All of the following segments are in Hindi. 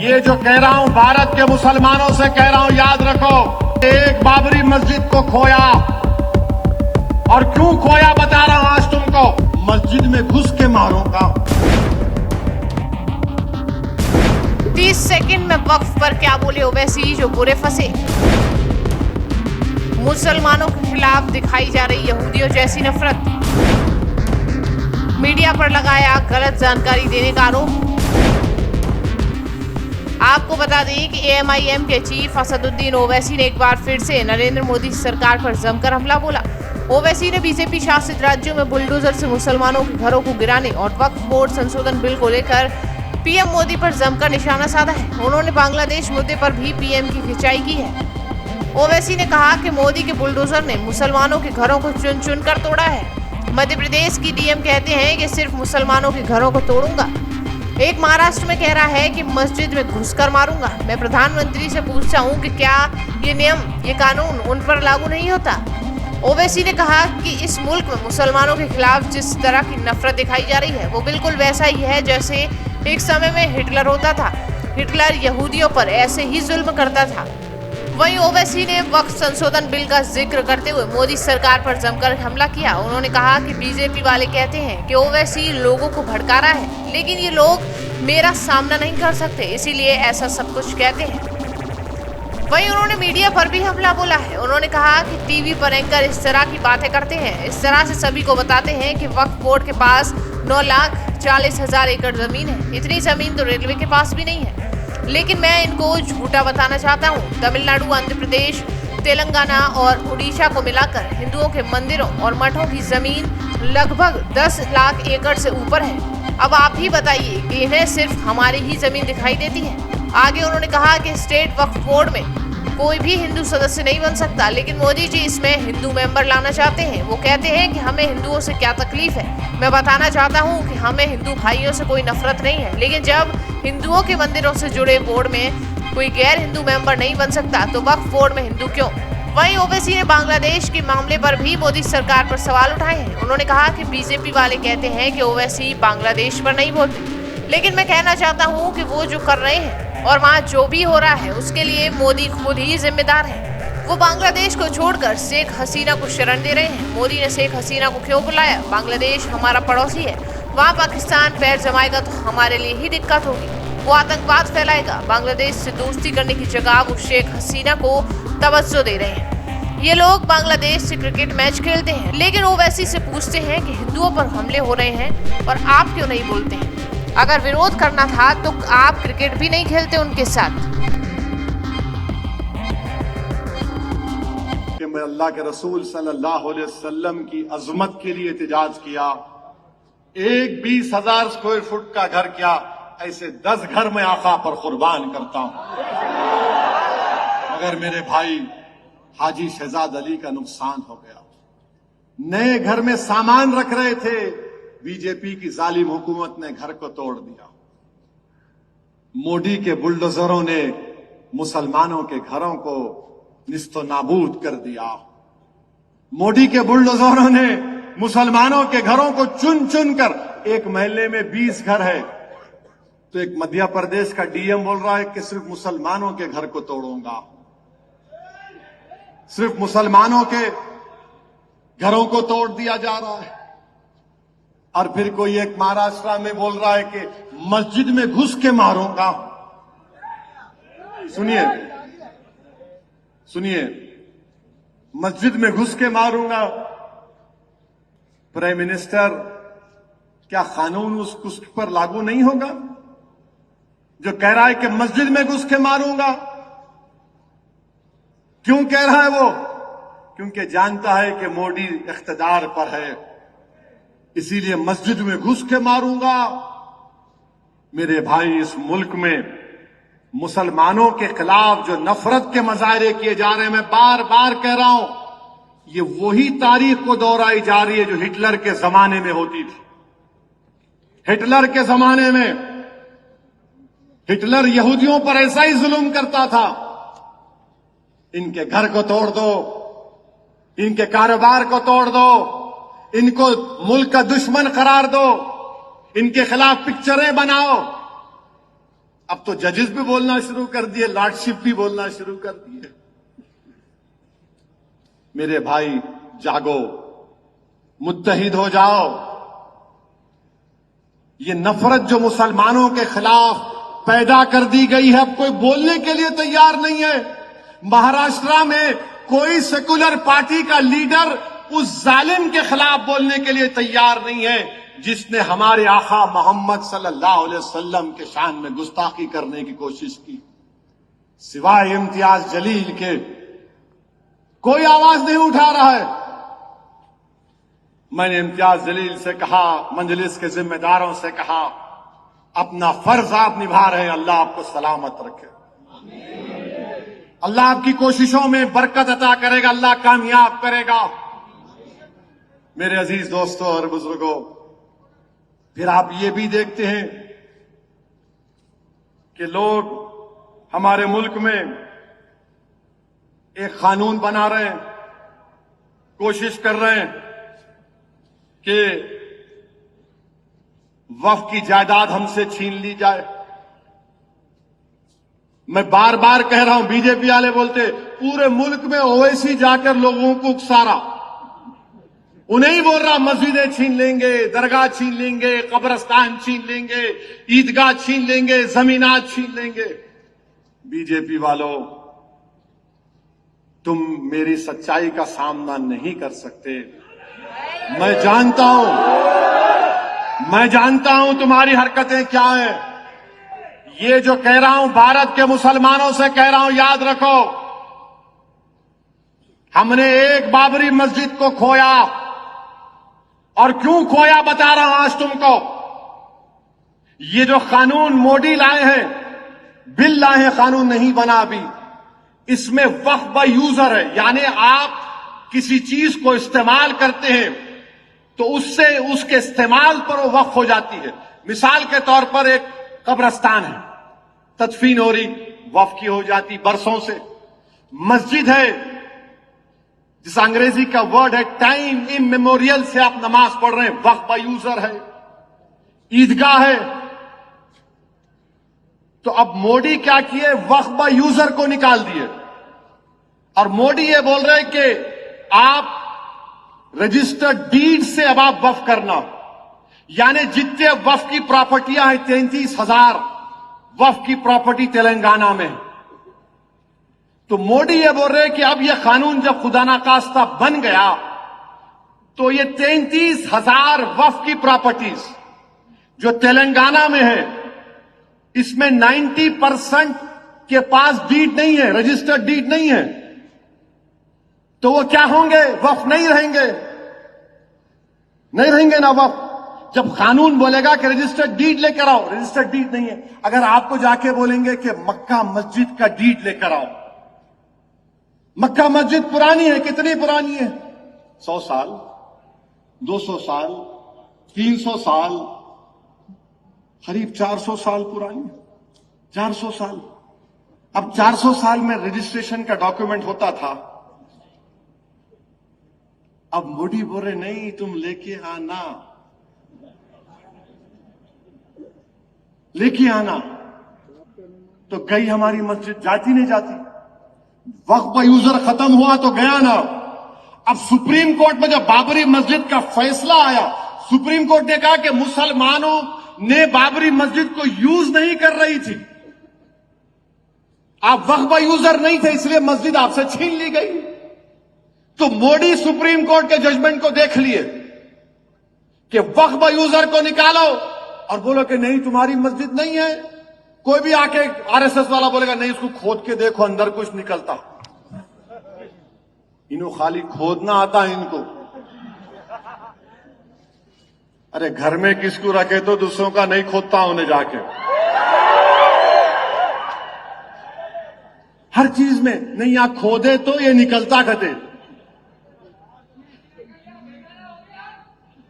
ये जो कह रहा हूं भारत के मुसलमानों से कह रहा हूं, याद रखो, एक बाबरी मस्जिद को खोया, और क्यों खोया बता रहा हूं आज तुमको। मस्जिद में घुस के मारूंगा। 30 सेकंड में वक्फ पर क्या बोले ओवैसी, जो बुरे फंसे। मुसलमानों के खिलाफ दिखाई जा रही यहूदियों जैसी नफरत। मीडिया पर लगाया गलत जानकारी देने का आरोप। आपको बता दें कि AMIM के चीफ असदुद्दीन ओवैसी ने एक बार फिर से नरेंद्र मोदी सरकार पर जमकर हमला बोला। ओवैसी ने बीजेपी शासित राज्यों में बुलडोजर से मुसलमानों के घरों को गिराने और वक्फ बोर्ड संशोधन बिल को लेकर PM मोदी पर जमकर निशाना साधा है। उन्होंने बांग्लादेश मुद्दे पर भी PM की खिंचाई की है। ओवैसी ने कहा कि मोदी के बुलडोजर ने मुसलमानों के घरों को चुन चुन कर तोड़ा है। मध्य प्रदेश की DM कहते हैं कि सिर्फ मुसलमानों के घरों को तोड़ूंगा। एक महाराष्ट्र में कह रहा है कि मस्जिद में घुसकर मारूंगा। मैं प्रधानमंत्री से पूछता हूं कि क्या ये नियम, ये कानून उन पर लागू नहीं होता। ओवैसी ने कहा कि इस मुल्क में मुसलमानों के खिलाफ जिस तरह की नफरत दिखाई जा रही है वो बिल्कुल वैसा ही है जैसे एक समय में हिटलर होता था। हिटलर यहूदियों पर ऐसे ही जुल्म करता था। वहीं ओवैसी ने वक्फ संशोधन बिल का जिक्र करते हुए मोदी सरकार पर जमकर हमला किया। उन्होंने कहा कि बीजेपी वाले कहते हैं कि ओवैसी लोगों को भड़का रहा है, लेकिन ये लोग मेरा सामना नहीं कर सकते, इसीलिए ऐसा सब कुछ कहते हैं। वहीं उन्होंने मीडिया पर भी हमला बोला है। उन्होंने कहा कि टीवी पर एंकर इस तरह की बातें करते हैं, इस तरह से सभी को बताते हैं कि वक्फ बोर्ड के पास 9,40,000 एकड़ जमीन है। इतनी जमीन तो रेलवे के पास भी नहीं है। लेकिन मैं इनको झूठा बताना चाहता हूँ। तमिलनाडु, आंध्र प्रदेश, तेलंगाना और उड़ीसा को मिलाकर हिंदुओं के मंदिरों और मठों की जमीन लगभग 10 लाख एकड़ से ऊपर है। अब आप ही बताइए कि इन्हें सिर्फ हमारी ही जमीन दिखाई देती है। आगे उन्होंने कहा कि स्टेट वक्फ बोर्ड में कोई भी हिंदू सदस्य नहीं बन सकता, लेकिन मोदी जी इसमें हिंदू मेंबर लाना चाहते हैं। वो कहते हैं कि हमें हिंदुओं से क्या तकलीफ है। मैं बताना चाहता हूँ कि हमें हिंदू भाइयों से कोई नफरत नहीं है, लेकिन जब हिंदुओं के मंदिरों से जुड़े बोर्ड में कोई गैर हिंदू मेंबर नहीं बन सकता तो वक्फ बोर्ड में हिंदू क्यों। वहीं ओवैसी ने बांग्लादेश के मामले पर भी मोदी सरकार पर सवाल उठाए हैं। उन्होंने कहा कि बीजेपी वाले कहते हैं कि ओवैसी बांग्लादेश पर नहीं बोलते, लेकिन मैं कहना चाहता हूँ कि वो जो कर रहे हैं और वहाँ जो भी हो रहा है उसके लिए मोदी खुद ही जिम्मेदार है। वो बांग्लादेश को छोड़कर शेख हसीना को शरण दे रहे हैं। मोदी ने शेख हसीना को क्यों बुलाया? बांग्लादेश हमारा पड़ोसी है, वहाँ पाकिस्तान पैर जमाएगा तो हमारे लिए ही दिक्कत होगी। वो आतंकवाद फैलाएगा। बांग्लादेश से दोस्ती करने की जगह वो शेख हसीना को तवज्जो दे रहे हैं। ये लोग बांग्लादेश से क्रिकेट मैच खेलते हैं, लेकिन ओवैसी से पूछते हैं कि हिंदुओं पर हमले हो रहे हैं और आप क्यों नहीं बोलते हैं? अगर विरोध करना था तो आप क्रिकेट भी नहीं खेलते उनके साथ। कि मैं अल्लाह के रसूल सल्लल्लाहु अलैहि वसल्लम की अजमत के लिए एहतजाज किया। एक 20,000 स्क्वायर फुट का घर क्या, ऐसे 10 घर में आका पर कुर्बान करता हूं। मगर मेरे भाई हाजी शहजाद अली का नुकसान हो गया। नए घर में सामान रख रहे थे, बीजेपी की जालिम हुकूमत ने घर को तोड़ दिया। मोदी के बुलडोजरों ने मुसलमानों के घरों को निस्तो नाबूद कर दिया। मोदी के बुलडोजरों ने मुसलमानों के घरों को चुन चुन कर, एक महल्ले में 20 घर है तो एक मध्य प्रदेश का DM बोल रहा है कि सिर्फ मुसलमानों के घर को तोड़ूंगा, सिर्फ मुसलमानों के घरों को तोड़ दिया जा रहा है। और फिर कोई एक महाराष्ट्र में बोल रहा है कि मस्जिद में घुस के मारूंगा। सुनिए सुनिए, मस्जिद में घुस के मारूंगा। प्राइम मिनिस्टर, क्या कानून उस पर लागू नहीं होगा जो कह रहा है कि मस्जिद में घुस के मारूंगा? क्यों कह रहा है वो? क्योंकि जानता है कि मोदी इख्तिदार पर है, इसीलिए मस्जिद में घुस के मारूंगा। मेरे भाई, इस मुल्क में मुसलमानों के खिलाफ जो नफरत के मुजाहरे किए जा रहे हैं, मैं बार बार कह रहा हूं, ये वही तारीख को दोहराई जा रही है जो हिटलर के जमाने में होती थी। हिटलर के जमाने में हिटलर यहूदियों पर ऐसा ही जुल्म करता था। इनके घर को तोड़ दो, इनके कारोबार को तोड़ दो, इनको मुल्क का दुश्मन करार दो, इनके खिलाफ पिक्चरें बनाओ। अब तो जजेस भी बोलना शुरू कर दिए, लॉर्डशिप भी बोलना शुरू कर दिए। मेरे भाई जागो, मुत्तहिद हो जाओ। ये नफरत जो मुसलमानों के खिलाफ पैदा कर दी गई है, अब कोई बोलने के लिए तैयार नहीं है। महाराष्ट्र में कोई सेकुलर पार्टी का लीडर उस जालिम के खिलाफ बोलने के लिए तैयार नहीं है जिसने हमारे आका मोहम्मद सल्लल्लाहु अलैहि वसल्लम के शान में गुस्ताखी करने की कोशिश की। सिवाय इम्तियाज जलील के कोई आवाज नहीं उठा रहा है। मैंने इम्तियाज जलील से कहा, मंजलिस के जिम्मेदारों से कहा, अपना फर्ज आप निभा रहे हैं, अल्लाह आपको सलामत रखे, अल्लाह आपकी कोशिशों में बरकत अता करेगा, अल्लाह कामयाब करेगा। मेरे अजीज दोस्तों और बुजुर्गों, फिर आप ये भी देखते हैं कि लोग हमारे मुल्क में एक कानून बना रहे हैं, कोशिश कर रहे हैं कि वक्फ की जायदाद हमसे छीन ली जाए। मैं बार बार कह रहा हूं, बीजेपी वाले बोलते पूरे मुल्क में ओवैसी जाकर लोगों को उकसारा, उन्हें ही बोल रहा मस्जिदें छीन लेंगे, दरगाह छीन लेंगे, कब्रस्तान छीन लेंगे, ईदगाह छीन लेंगे, जमीनात छीन लेंगे। बीजेपी वालों, तुम मेरी सच्चाई का सामना नहीं कर सकते। मैं जानता हूं तुम्हारी हरकतें क्या हैं। ये जो कह रहा हूं भारत के मुसलमानों से कह रहा हूं, याद रखो, हमने एक बाबरी मस्जिद को खोया, और क्यों खोया बता रहा हूं आज तुमको। ये जो कानून मोदी लाए हैं, बिल लाए हैं, कानून नहीं बना अभी, इसमें वक्फ बाय यूजर है, यानी आप किसी चीज को इस्तेमाल करते हैं तो उससे उसके इस्तेमाल पर वो वक्फ हो जाती है। मिसाल के तौर पर एक कब्रस्तान है, तदफीन हो रही, वक्फ की हो जाती बरसों से। मस्जिद है, जिस अंग्रेजी का वर्ड है टाइम इमेमोरियल से आप नमाज पढ़ रहे हैं, वक्फ बाय यूजर है। ईदगाह है। तो अब मोदी क्या किए, वक्फ बाय यूजर को निकाल दिए, और मोदी ये बोल रहे कि आप रजिस्टर्ड डीड से अब आप वक्फ करना, यानी जितने वक्फ की प्रॉपर्टियां हैं, 33,000 वक्फ की प्रॉपर्टी तेलंगाना में। तो मोदी ये बोल रहे कि अब ये कानून जब खुदा ना खास्ता बन गया तो ये 33,000 वक्फ की प्रॉपर्टीज जो तेलंगाना में है, इसमें 90% के पास डीड नहीं है, रजिस्टर्ड डीड नहीं है, तो वो क्या होंगे, वक्फ नहीं रहेंगे ना वक्फ। जब कानून बोलेगा कि रजिस्टर्ड डीड लेकर आओ, रजिस्टर्ड डीड नहीं है। अगर आपको जाके बोलेंगे कि मक्का मस्जिद का डीड लेकर आओ, मक्का मस्जिद पुरानी है, कितनी पुरानी है, 100 साल, 200 साल, 300 साल, करीब 400 साल पुरानी है, 400 साल। अब 400 साल में रजिस्ट्रेशन का डॉक्यूमेंट होता था। अब मोदी बोल रहे नहीं, तुम लेके आना, तो गई हमारी मस्जिद, जाती नहीं जाती। वक्फ बाय यूजर खत्म हुआ तो गया ना। अब सुप्रीम कोर्ट में जब बाबरी मस्जिद का फैसला आया, सुप्रीम कोर्ट ने कहा कि मुसलमानों ने बाबरी मस्जिद को यूज नहीं कर रही थी, आप वक्फ बाय यूजर नहीं थे, इसलिए मस्जिद आपसे छीन ली गई। तो मोदी सुप्रीम कोर्ट के जजमेंट को देख लिए कि वक्फ बाय यूजर को निकालो और बोलो कि नहीं तुम्हारी मस्जिद नहीं है। कोई भी आके आरएसएस वाला बोलेगा नहीं, इसको खोद के देखो, अंदर कुछ निकलता। इनको खाली खोदना आता है इनको। अरे घर में किसको रखे तो दूसरों का नहीं खोदता उन्हें जाके। हर चीज में नहीं, यहां खोदे तो ये निकलता कहते।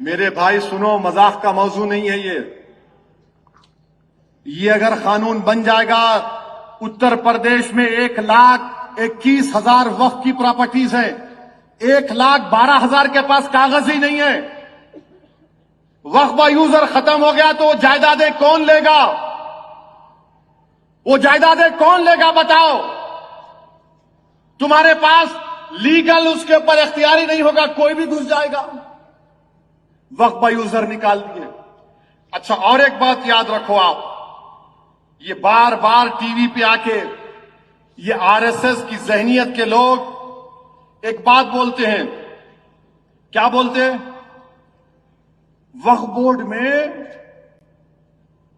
मेरे भाई सुनो, मजाक का मौजू नहीं है ये अगर कानून बन जाएगा, उत्तर प्रदेश में 1,21,000 वक्फ की प्रॉपर्टीज है, 1,12,000 के पास कागज ही नहीं है। वक्फ बाय यूजर खत्म हो गया तो जायदादें कौन लेगा? वो जायदादें कौन लेगा बताओ? तुम्हारे पास लीगल उसके ऊपर इख्तियारी नहीं होगा, कोई भी घुस जाएगा। वक्फ यूजर निकाल दिए। अच्छा, और एक बात याद रखो आप, ये बार बार टीवी पे आके ये आरएसएस की जहनियत के लोग एक बात बोलते हैं। क्या बोलते हैं? वक्फ बोर्ड में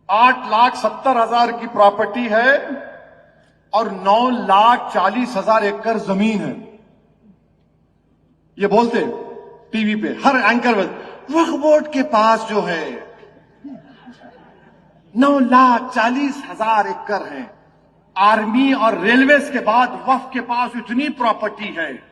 8,70,000 की प्रॉपर्टी है और 9,40,000 एकड़ जमीन है। ये बोलते टीवी पे हर एंकर में, वक्फ बोर्ड के पास जो है 9,40,000 एकड़ है। आर्मी और रेलवेज के बाद वक्फ के पास इतनी प्रॉपर्टी है।